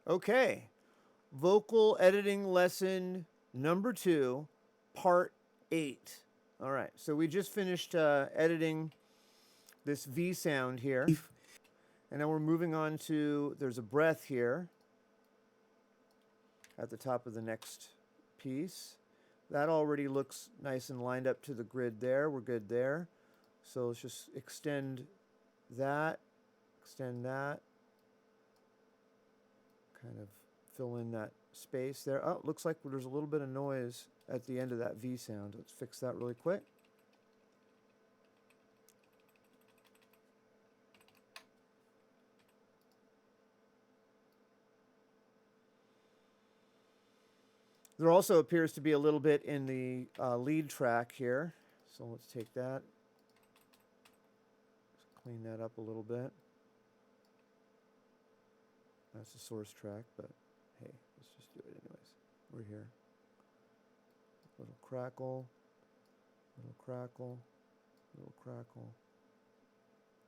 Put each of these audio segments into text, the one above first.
Okay, vocal editing lesson number 2, part 8. All right, so we just finished editing this V sound here. And now we're moving on to, there's a breath here at the top of the next piece. That already looks nice and lined up to the grid there. We're good there. So let's just extend that, kind of fill in that space there. Oh, looks like there's a little bit of noise at the end of that V sound. Let's fix that really quick. There also appears to be a little bit in the lead track here. So let's take that, let's clean that up a little bit. That's the source track, but hey, let's just do it anyways. We're here. Little crackle, little crackle, little crackle.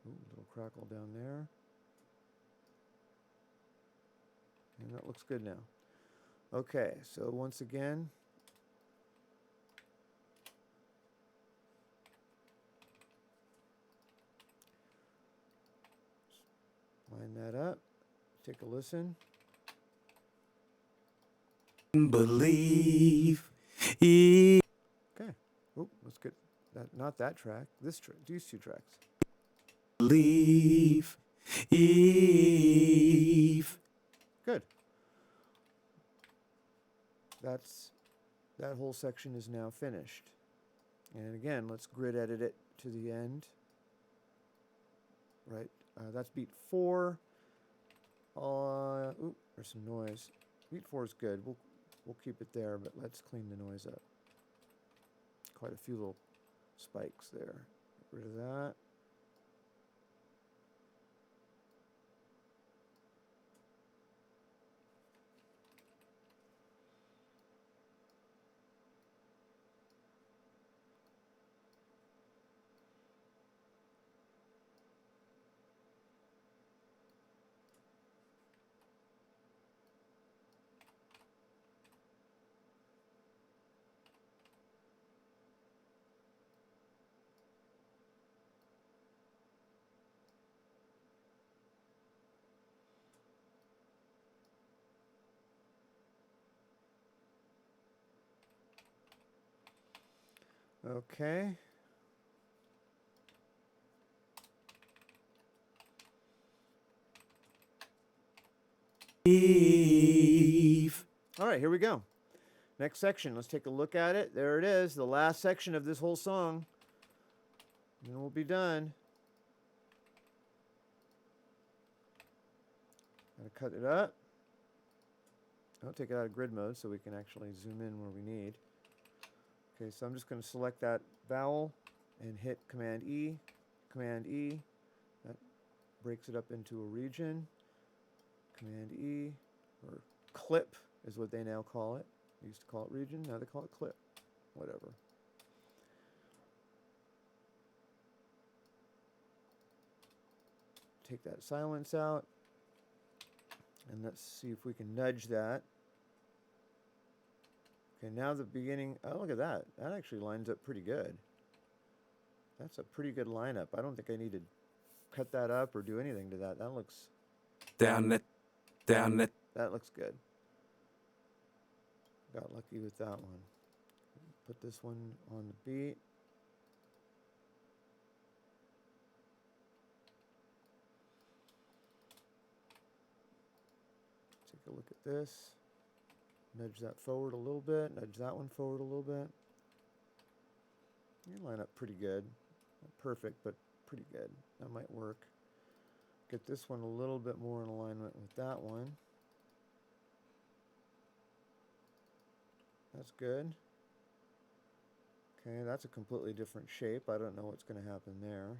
Ooh, little crackle down there. And that looks good now. Okay, so once again, line that up, take a listen. Believe. Okay. Oh, let's get that. Not that track. These two tracks. Believe. Eve. Good. That whole section is now finished. And again, let's grid edit it to the end. Right. That's beat 4. Ooh, there's some noise. Beat 4 is good. We'll keep it there, but let's clean the noise up. Quite a few little spikes there. Get rid of that. Okay. Eve. All right, here we go. Next section. Let's take a look at it. There it is, the last section of this whole song. And we'll be done. Gotta cut it up. I'll take it out of grid mode so we can actually zoom in where we need. Okay, so I'm just going to select that vowel and hit Command E. Command E. That breaks it up into a region. Command E, or clip is what they now call it. They used to call it region, now they call it clip. Whatever. Take that silence out. And let's see if we can nudge that. Okay, now the beginning. Oh, look at that. That actually lines up pretty good. That's a pretty good lineup. I don't think I need to cut that up or do anything to that. That looks Down it. that looks good. Got lucky with that one. Put this one on the beat. Take a look at this. Nudge that forward a little bit. Nudge that one forward a little bit. You line up pretty good. Not perfect, but pretty good. That might work. Get this one a little bit more in alignment with that one. That's good. Okay, that's a completely different shape. I don't know what's going to happen there.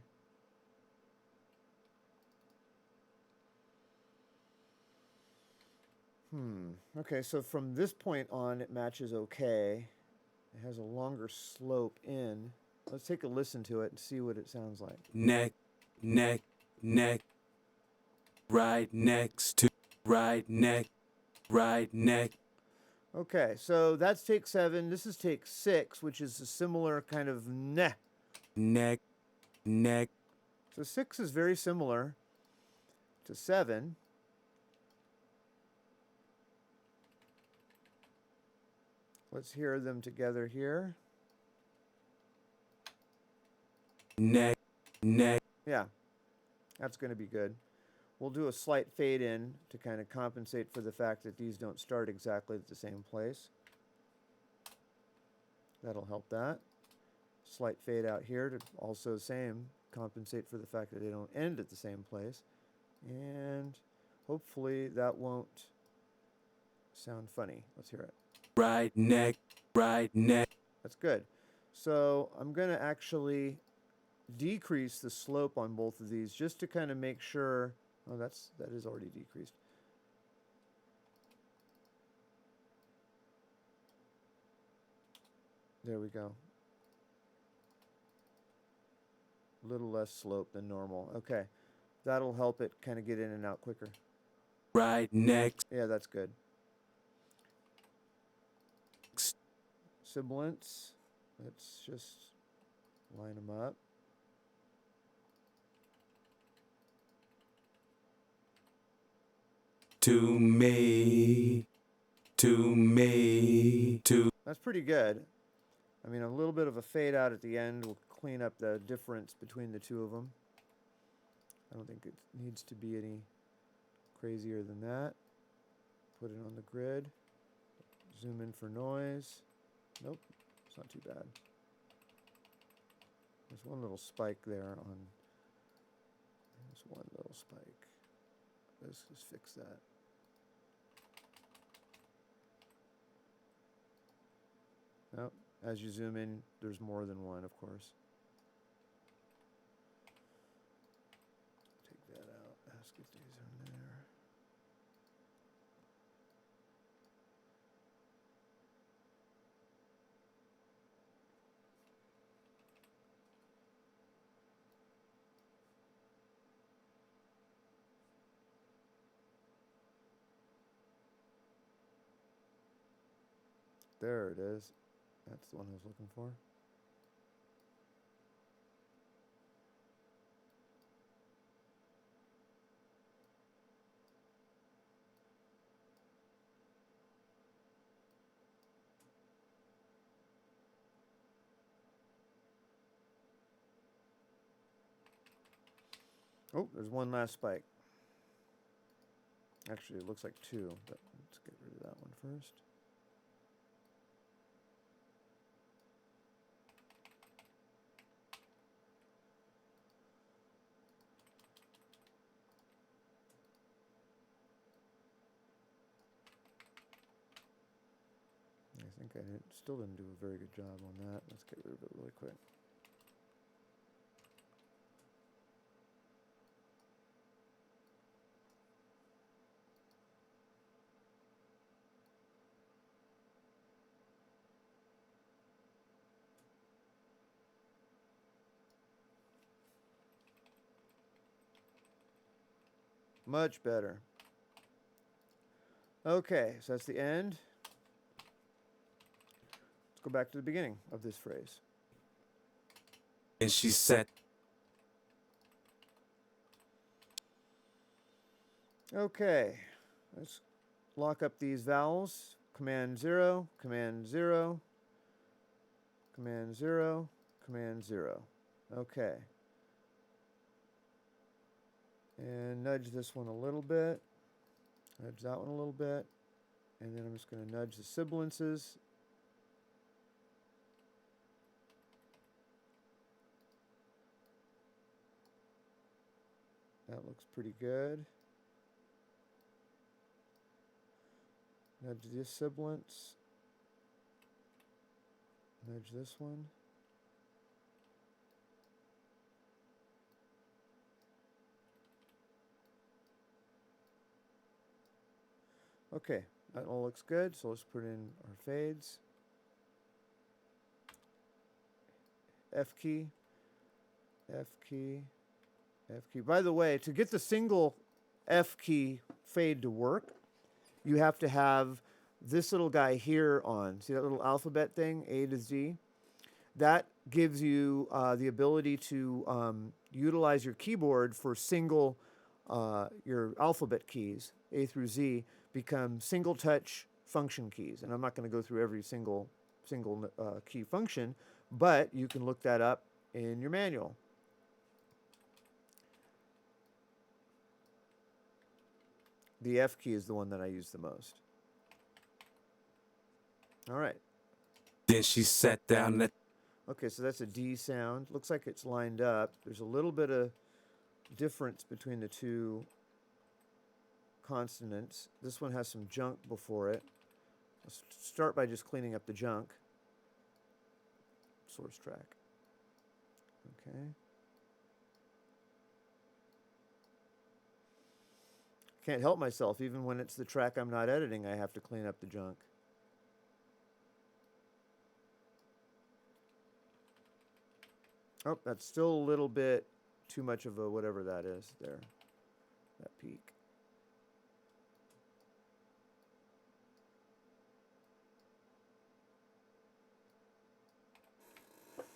Okay, so from this point on, it matches okay. It has a longer slope in. Let's take a listen to it and see what it sounds like. Neck. Right next to. Right neck. right neck, Okay, so that's take 7. This is take 6, which is a similar kind of neh. neck, neck, So 6 is very similar to 7. Let's hear them together here. neck, neck, Yeah, that's going to be good. We'll do a slight fade in to kind of compensate for the fact that these don't start exactly at the same place. That'll help that. Slight fade out here to also same compensate for the fact that they don't end at the same place. And hopefully that won't sound funny. Let's hear it. right neck, right neck, That's good. So I'm going to actually decrease the slope on both of these just to kind of make sure. Oh, that is already decreased. There we go. A little less slope than normal. Okay. That'll help it kind of get in and out quicker. right neck, Yeah, that's good. Sibilants. Let's just line them up. to me, to me, to That's pretty good. I mean, a little bit of a fade out at the end will clean up the difference between the two of them. I don't think it needs to be any crazier than that. Put it on the grid. Zoom in for noise. Nope, it's not too bad. There's one little spike there on. There's one little spike. Let's just fix that. Nope. As you zoom in, there's more than one, of course. Take that out. Let's get these in there. There it is. That's the one I was looking for. Oh, there's one last spike. Actually, it looks like two, but let's get rid of that one first. I think I still didn't do a very good job on that. Let's get rid of it really quick. Much better. Okay, so that's the end. Let's go back to the beginning of this phrase. and she said, Okay, let's lock up these vowels. Command 0, Command 0, Command 0, Command 0. Okay. And nudge this one a little bit. Nudge that one a little bit. And then I'm just going to nudge the sibilances. That looks pretty good. Nudge this sibilance. Nudge this one. Okay, that all looks good, so let's put in our fades. F key, F key, F key. By the way, to get the single F key fade to work, you have to have this little guy here on. See that little alphabet thing, A to Z? That gives you the ability to utilize your keyboard for single, your alphabet keys, A through Z, become single touch function keys. And I'm not going to go through every single key function, but you can look that up in your manual. The F key is the one that I use the most. All right. Then she sat down at Okay, so that's a D sound. Looks like it's lined up. There's a little bit of difference between the two consonants. This one has some junk before it. Let's start by just cleaning up the junk. Source track. Okay. Can't help myself. Even when it's the track I'm not editing, I have to clean up the junk. Oh, that's still a little bit too much of a whatever that is there. That peak.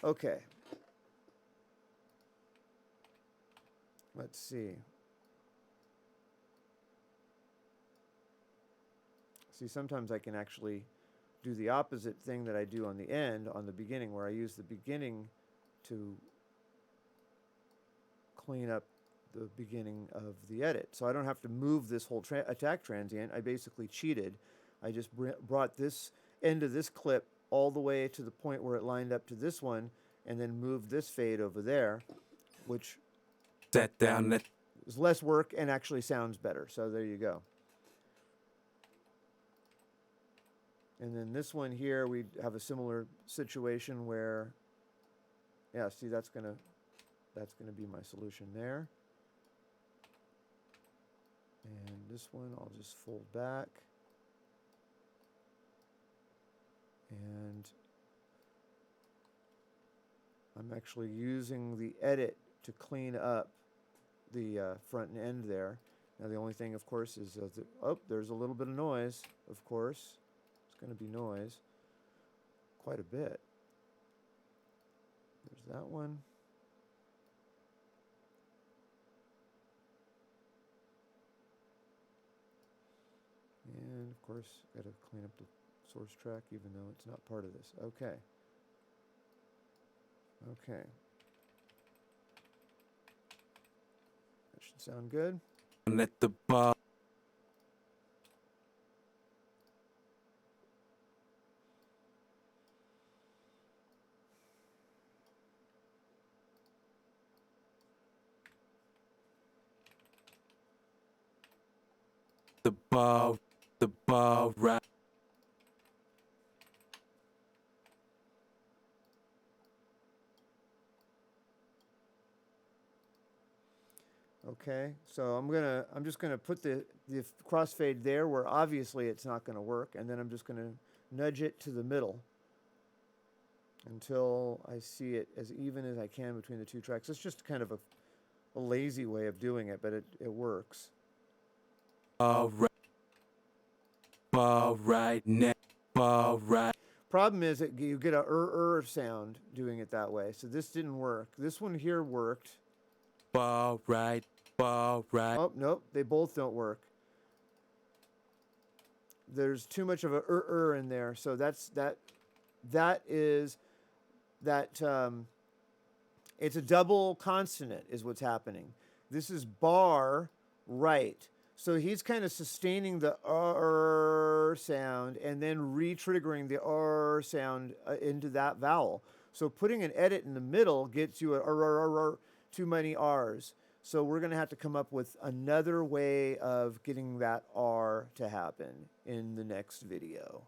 Okay. Let's see. See, sometimes I can actually do the opposite thing that I do on the end, on the beginning, where I use the beginning to clean up the beginning of the edit. So I don't have to move this whole attack transient. I basically cheated. I just brought this end of this clip all the way to the point where it lined up to this one, and then moved this fade over there, which sat down at is less work and actually sounds better. So there you go. And then this one here, we have a similar situation where, yeah, see, that's gonna be my solution there. And this one, I'll just fold back. And I'm actually using the edit to clean up the front and end there. Now the only thing, of course, is there's a little bit of noise, of course. It's going to be noise, quite a bit. There's that one. And of course, got to clean up the source track, even though it's not part of this. Okay. Okay. That should sound good. at the bar. The bar right. Okay, so I'm just gonna put the crossfade there where obviously it's not gonna work, and then I'm just gonna nudge it to the middle until I see it as even as I can between the two tracks. It's just kind of a lazy way of doing it, but it works. Bar right neck. Bar right. Problem is that you get a sound doing it that way. So this didn't work. This one here worked. Bar right. Bar right. Oh, nope, they both don't work. There's too much of a in there. So it's a double consonant is what's happening. This is bar right. So he's kind of sustaining the sound and then re-triggering the sound into that vowel. So putting an edit in the middle gets you too many R's. So we're going to have to come up with another way of getting that R to happen in the next video.